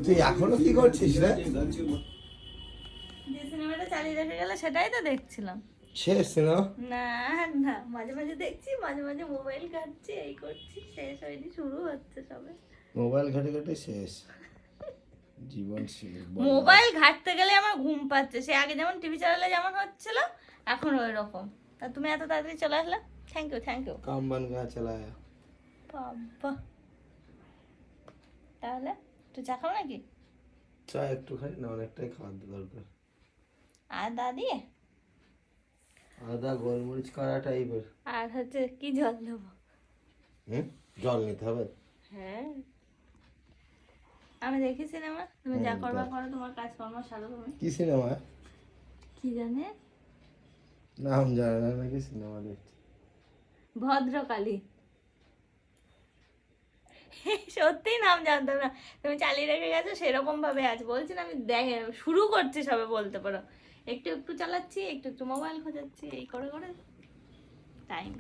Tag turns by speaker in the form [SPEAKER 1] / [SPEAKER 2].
[SPEAKER 1] তুই এখনো কি করছিস রে?
[SPEAKER 2] যে সিনেমাটা চালিয়ে রেখে গেলে সেটাই তো দেখছিলাম।
[SPEAKER 1] শেষ সিনেমা?
[SPEAKER 2] না না, মাঝে মাঝে দেখছি, মাঝে মাঝে মোবাইল ঘাটছি, এই করছি, শেষ হয়নি, শুরু হচ্ছে সবে।
[SPEAKER 1] মোবাইল ঘাটে ঘাটে শেষ জীবন শেষ।
[SPEAKER 2] মোবাইল ঘাটতে গেলে আমার ঘুম পাচ্ছে, সে আগে যেমন টিভি চালালে যেমন হচ্ছিল এখন ওই রকম। তা তুমি এত তাড়াতাড়ি চলে আসলে, থ্যাংক ইউ থ্যাংক ইউ।
[SPEAKER 1] কাম বান গা চালায়া।
[SPEAKER 2] বাবা, তাহলে তুই চা খাও নাকি?
[SPEAKER 1] চা একটু খাই না, অনেকটাই খাওয়ার দরকার।
[SPEAKER 2] আদা দিয়ে
[SPEAKER 1] আদা গোলমরিচ করা টাইপের।
[SPEAKER 2] আর হচ্ছে কি জল দেবো?
[SPEAKER 1] জল নিতে হবে।
[SPEAKER 2] হ্যাঁ, আমি দেখি সিনেমা, তুমি যা করবা করো, তোমার কাজকর্ম সারো তুমি।
[SPEAKER 1] কি সিনেমা?
[SPEAKER 2] কি জানে,
[SPEAKER 1] নাম জানে না নাকি সিনেমা দেখছি?
[SPEAKER 2] ভদ্রকালী। সত্যি নাম জানতাম না, তুমি চালিয়ে রেখে গেছো সেরকম ভাবে আজ বলছি না, আমি দেখে শুরু করছি সবে বলতে পারো, একটু একটু চালাচ্ছি, একটু একটু মোবাইল খোঁজাচ্ছি, এই করে করে টাইম